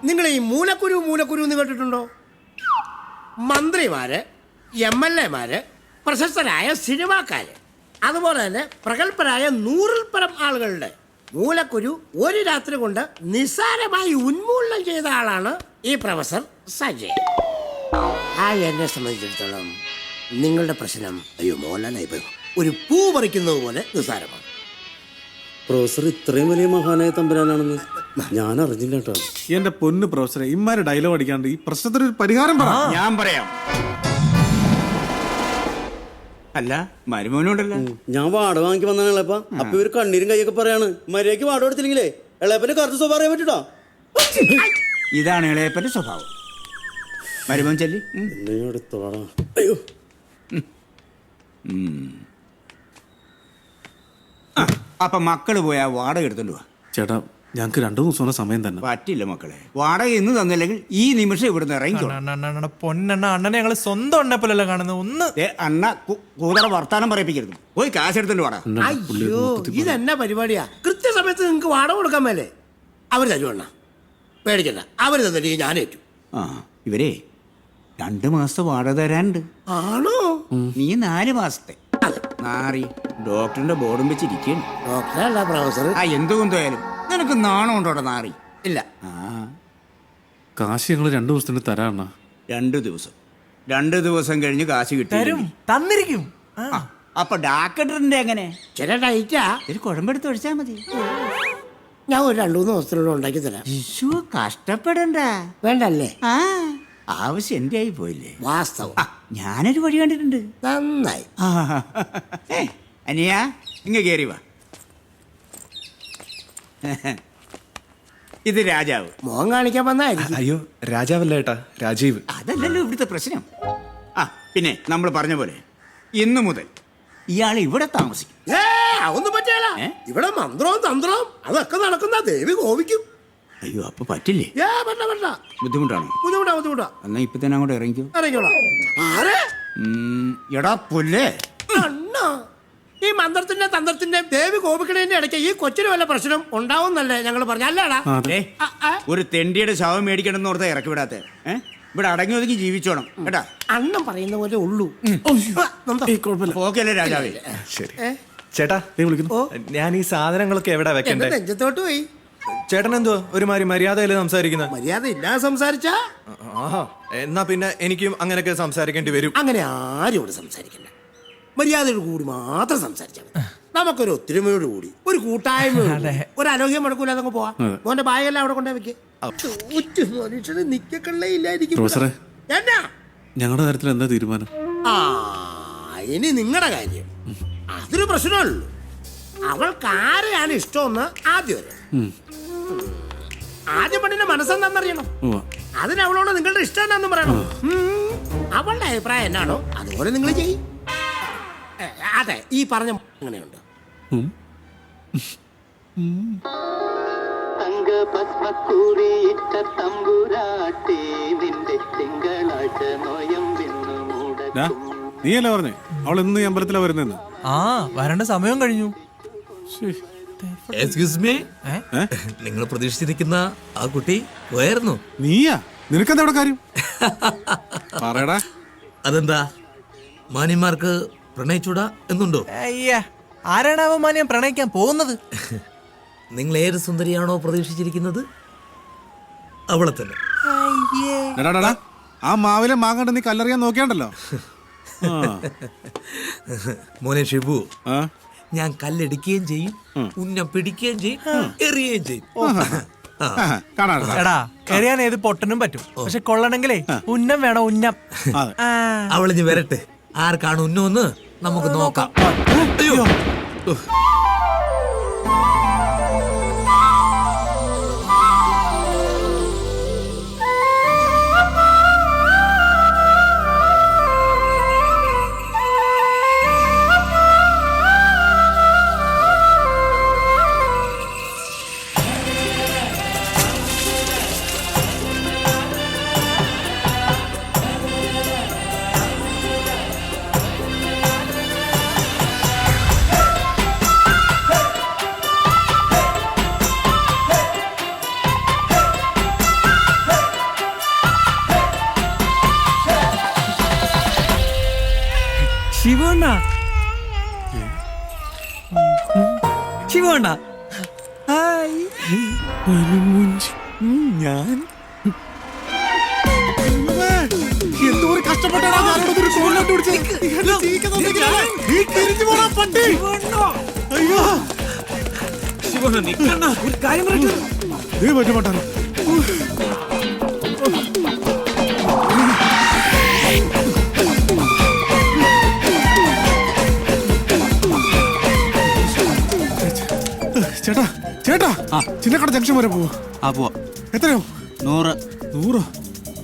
നിങ്ങൾ ഈ മൂലക്കുരു മൂലക്കുരു എന്ന് കേട്ടിട്ടുണ്ടോ? മന്ത്രിമാര്, MLA മാര്, പ്രശസ്തരായ സിനിമാക്കാര്, അതുപോലെ തന്നെ പ്രഗത്ഭരായ 100-ൽ പരം ആളുകളുടെ മൂലക്കുരു ഒരു രാത്രി കൊണ്ട് നിസ്സാരമായി ഉന്മൂലനം ചെയ്ത ആളാണ് ഈ പ്രൊഫസർ സജയ്. എന്നെ സംബന്ധിച്ചിടത്തോളം നിങ്ങളുടെ പ്രശ്നം അയ്യോ മോഹൻലാലായി പോയി ഒരു പൂ പറിക്കുന്നത് പോലെ നിസ്സാരമാണ്. പ്രൊഫസർ ഇത്രയും വലിയ മഹാനായ തമ്പുരാനാണെന്ന് ഞാൻ അറിഞ്ഞില്ല കേട്ടോ. എന്റെ പൊന്ന് പ്രൊഫസറെ, ഇമ്മാര് ഡയലോഗ് അടിക്കാണ്ട് ഈ പ്രശ്നത്തിന് ഒരു പരിഹാരം പറ. ഞാൻ പറയാം. അല്ല മരുമോനുണ്ടല്ലോ. ഞാൻ വാട വാങ്ങിക്ക് വന്നാണ് ഇളപ്പ. അപ്പൊ ഇവര് കണ്ണീരും കൈയൊക്കെ പറയാണ് മര്യാദക്ക് വാട കൊടുത്തില്ലെങ്കിലേ ഇളയപ്പന്റെ കറുത്ത സ്വഭാവം അറിയാൻ പറ്റൂട്ടോ. ഇതാണ് ഇളയപ്പന്റെ സ്വഭാവം. മരുമോൻ ചെല്ലി. അയ്യോ അപ്പൊ മക്കള് പോയാ വാടക എടുത്തോണ്ട് പോവാ. ചേട്ടാ, ഞങ്ങക്ക് 2 ദിവസം സമയം തന്നെ. പറ്റില്ല മക്കളെ, വാടക ഇന്ന് തന്നില്ലെങ്കിൽ ഈ നിമിഷം ഇവിടുന്ന് ഇറങ്ങി. പൊന്നെണ്ണ, അണ്ണനെ ഞങ്ങള് സ്വന്തം അണ്ണനെ പോലെയല്ല കാണുന്നത്. ഒന്ന് അണ്ണ കൂതറ വർത്താനം പറയിപ്പിക്കരുത്. പോയി കാശ് എടുത്തോണ്ട് വാടാ. അയ്യോ, ഇതെന്നാ പരിപാടിയാ? കൃത്യസമയത്ത് നിങ്ങൾക്ക് വാടക കൊടുക്കാൻ മേലെ? അവർ തരുവണ്ണ, പേടിക്കണ്ട. അവർ തന്നിട്ട് ഞാനേറ്റു. ഇവരെ 2 മാസത്തെ വാടക തരാനുണ്ട്. ആണോ? നീ 4 മാസത്തെ. നാറി ഡോക്ടറിന്റെ ബോർഡും വെച്ചിരിക്കുന്നു. ഡോക്ടറല്ല പ്രൊഫസർ. എന്തുകൊണ്ടായാലും നിനക്ക് നാണം ഉണ്ടോടെ നാറി? ഇല്ല. കാശ് ഞങ്ങള് 2 ദിവസത്തിന് തരാണ്ണ. 2 ദിവസം കഴിഞ്ഞ് കാശ് കിട്ടും. തന്നിരിക്കും. അപ്പൊ ഡാക്ടറിന്റെ എങ്ങനെ? ചില ഡൈറ്റാ. ഒരു കുഴമ്പെടുത്ത് ഒഴിച്ചാ മതി. ഞാൻ ഒരു 2-3 ദിവസത്തിനുള്ളിൽ ഉണ്ടാക്കി തരാം. കഷ്ടപ്പെടണ്ട. വേണ്ടല്ലേ? ആവശ്യം എന്റെ ആയി പോയില്ലേ? വാസ്തവം. ഞാനൊരു വഴി കണ്ടിട്ടുണ്ട്. നന്നായി. അനിയാ, ഇങ്ങ കേറി വാ. ഇത് രാജാവ്. മോൻ കാണിക്കാൻ വന്നായിരിക്കും. അയ്യോ, രാജാവല്ല ഏട്ടാ, രാജീവ്. അതല്ലല്ലോ ഇവിടുത്തെ പ്രശ്നം. പിന്നെ നമ്മൾ പറഞ്ഞ പോലെ ഇന്നു മുതൽ ഇയാൾ ഇവിടെ താമസിക്കും. അതൊന്നും പറ്റില്ല. ഇവിടെ മന്ത്രവും തന്ത്രവും അതൊക്കെ നടക്കുന്ന ദേവി കോപിക്കും. അയ്യോ, അപ്പൊ പറ്റില്ലേ? ബുദ്ധിമുട്ടാണോ? ബുദ്ധിമുട്ടാ. എന്നാ ഇപ്പൊ തന്നെ അങ്ങോട്ട് ഇറങ്ങിക്കോ. എടാ പുല്ലേ, ഈ മന്ത്രത്തിന്റെ തന്ത്രത്തിന്റെ ദേവി കോപിക്കണേന്റെ ഇടയ്ക്ക് ഈ കൊച്ചിന് വല്ല പ്രശ്നം ഉണ്ടാവുന്നല്ലേ ഞങ്ങൾ പറഞ്ഞല്ലേടാ? ഒരു തെണ്ടിയുടെ ശവം മേടിക്കണമെന്ന് ഓർത്താ ഇറക്കി വിടാത്തെ. ഇവിടെ അടങ്ങി ഒതുങ്ങി ജീവിച്ചോണം കേട്ടാ. അണ്ണം പറയുന്ന പോലെ ഉള്ളൂ. ഓക്കെയല്ലേ രാജാവേ? ശരി ചേട്ടാ, നീ വിളിക്കുന്നു. ഞാൻ ഈ സാധനങ്ങളൊക്കെ എവിടെ വെക്കണ്ടേ? നെഞ്ചത്തോട്ട് പോയി. ചേട്ടൻ എന്തോ ഒരുമാതിരി മര്യാദയില് സംസാരിക്കുന്ന? മര്യാദ ഇല്ലാതെ സംസാരിച്ചാ എന്നാ പിന്നെ എനിക്കും അങ്ങനെയൊക്കെ സംസാരിക്കേണ്ടി വരും. അങ്ങനെ ആരോട് സംസാരിക്കണ്ട. മര്യാദയോട് കൂടി മാത്രം സംസാരിച്ചാൽ മതി. നമുക്കൊരു ഒത്തൊരുമയോട് കൂടി, ഒരു കൂട്ടായ്മയോട്, ഒരു അലോഹ്യം മുടക്കൂല അതങ്ങ് പോവാ. മോന്റെ ബാഗെല്ലാം അവിടെ കൊണ്ടേ വെക്കേ. മനുഷ്യന് നിക്കക്കള്ളേ ഇല്ലായിരിക്കും. എന്നാ ഞങ്ങളുടെ കാര്യത്തിൽ എന്താ തീരുമാനം? ഇനി നിങ്ങളുടെ കാര്യം അതൊരു പ്രശ്നമല്ലോ. അവൾക്ക് ആരെയാണ് ഇഷ്ടമെന്ന് ആദ്യം പെണ്ണിന്റെ മനസ്സെന്താന്നറിയണം. അതിന് അവളോട് നിങ്ങളുടെ ഇഷ്ടം എന്നാന്ന് പറയണം. അവളുടെ അഭിപ്രായം എന്നാണോ അതുപോലെ നിങ്ങൾ ചെയ്യും. അതെ, ഈ പറഞ്ഞ അങ്ങനെയുണ്ട്. നീയല്ലേ പറഞ്ഞേ അവൾ ഇന്ന് ഈ അമ്പലത്തിലാ വരുന്നെന്ന്? വരേണ്ട സമയം കഴിഞ്ഞു. എക്സ്ക്യൂസ് മീ, നിങ്ങൾ പ്രതീക്ഷിച്ചിരിക്കുന്ന ആ കുട്ടി പോയായിരുന്നു? നീയാ? നിനക്കെന്താ ഇവിടെ കാര്യം? പറയടാ. അതെന്താ, മാന്യന്മാർക്ക് പ്രണയിച്ചൂടാ എന്നുണ്ടോ? ആരാണ് അവൻ മാന്യം പ്രണയിക്കാൻ പോകുന്നത്? നിങ്ങൾ ഏത് സുന്ദരിയാണോ പ്രതീക്ഷിച്ചിരിക്കുന്നത് അവളെ തന്നെ. ആ മാവിലെ മാങ്ങണ്ട് നീ കല്ലെറിയാൻ നോക്കിയാണ്ടല്ലോ. മോനെ ഷിബു, ഞാൻ കല്ലെടുക്കുകയും ചെയ്യും, ഉന്നം പിടിക്കുകയും ചെയ്യും, എറിയുകയും ചെയ്യും. എടാ, എറിയാൻ ഏത് പൊട്ടനും പറ്റും, പക്ഷെ കൊള്ളണെങ്കിലേ ഉന്നം വേണം, ഉന്നം. അവളിഞ്ഞ് വരട്ടെ, ആർക്കാണ് ഉന്നമെന്ന് നമുക്ക് നോക്കാം. അയ്യോ, ശിവണ്ണ ഹായ് ഞാൻ എന്തോ ഒരു കഷ്ടപ്പെട്ടാണ് ഞാനിവിടെ ഒരു കോളിലോട്ട് പിടിച്ചത്. എന്നെ ചീക്കുന്ന നോക്കിയാലേ നീ തിരിഞ്ഞു പോടാ പട്ടി. അയ്യോ ശിവണ്ണ നിക്കണ്ണ ഒരു കാര്യം പറയട്ടെ ദേ പറ്റുമാട്ടാണ്. ചേട്ടാ ചേട്ടാ ചിന്നക്കട ജംഗ്ഷൻ വരെ പോവോ? പോവാ. എത്രയോ? 100. 100.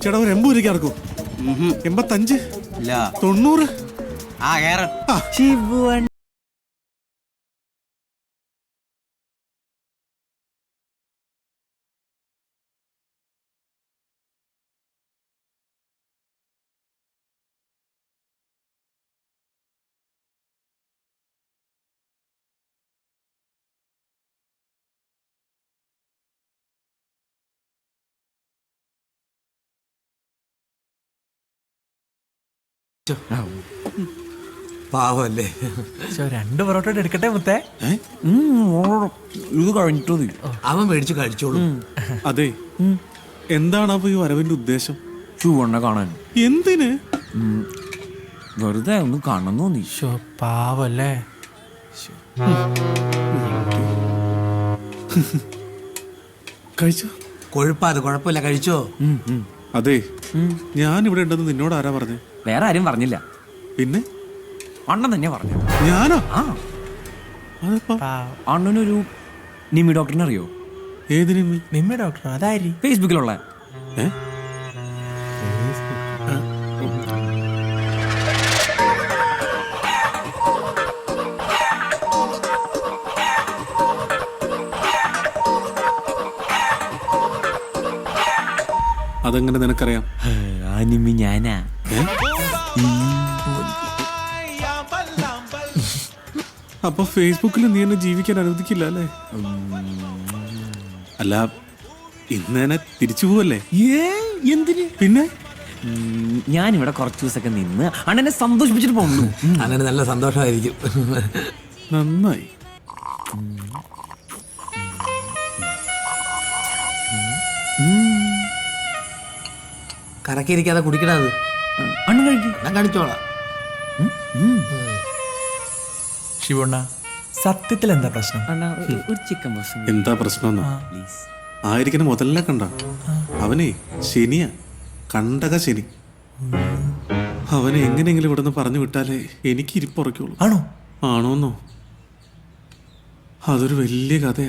ചേട്ടാ ഒരു 80 രൂപയ്ക്ക് ഇറക്കും. 85, ഇല്ല. 90. കേറാം. പാവല്ലേ. 2 പൊറോട്ട എടുക്കട്ടെ മുത്തേ. ഇത് കഴിഞ്ഞിട്ടോ നീ അവൻ മേടിച്ച് കഴിച്ചോളൂ. അതെ, എന്താണ് അപ്പൊ ഈ വരവിന്റെ ഉദ്ദേശം? ചൂവണ്ണ കാണാൻ. എന്തിന്? വെറുതെ ഒന്ന് കാണണം തോന്നി. ശോ, പാവല്ലേ. കഴിച്ചോ? കൊഴുപ്പാത് കുഴപ്പമില്ല, കഴിച്ചോ. അതെ, ഞാൻ ഇവിടെ ഉണ്ടെന്ന് നിന്നോട് ആരാ പറഞ്ഞേ? വേറെ ആരും പറഞ്ഞില്ല, പിന്നെ അണ്ണൻ തന്നെ പറഞ്ഞു. ഞാനോ? ആ അതെപ്പോ? പാവം. അണ്ണനൊരു നിമി ഡോക്ടറിനെ അറിയോ? ഏതിനു? നിമ്മ ഡോക്ടർ അതാരി? ഫേസ്ബുക്കിലുള്ള. ഏ? അതെങ്ങനെ നിനക്കറിയാം? ആ നിമി ഞാനാ. ഏ? അപ്പൊ ഫേസ്ബുക്കിൽ നീ എന്നെ ജീവിക്കാൻ അനുവദിക്കില്ല അല്ലേ? അല്ല, ഇന്ന് തന്നെ തിരിച്ചു പോവല്ലേ? എന്തിന്? പിന്നെ ഞാനിവിടെ കുറച്ച് ദിവസമൊക്കെ നിന്ന് അണ്ണനെ സന്തോഷിപ്പിച്ചിട്ട് പോകുന്നു. അങ്ങനെ നല്ല സന്തോഷമായിരിക്കും. നന്നായി. കറക്കിയിരിക്കാതെ കുടിക്കണത്. അണ്ണൻ കഴിക്കും. ഞാൻ കാണിച്ചോളാം. ശിവണ്ണ, സത്യത്തിൽ എന്താ പ്രശ്നം? അണ്ണ ഒരു ചിക്കൻ ബോക്സ് എന്താ പ്രശ്നം? പ്ലീസ്. ആയിരിക്കുന്ന മുതലിനെ കണ്ട അവനെ ശനിയാ, കണ്ടക ശനി. അവനെ എങ്ങനെയെങ്കിലും ഇവിടെ നിന്ന് പറഞ്ഞു വിട്ടാലേ എനിക്ക് ഇരിപ്പുറയ്ക്കുള്ളൂ. ആണോ? ആണോന്നോ? അതൊരു വലിയ കഥയാ.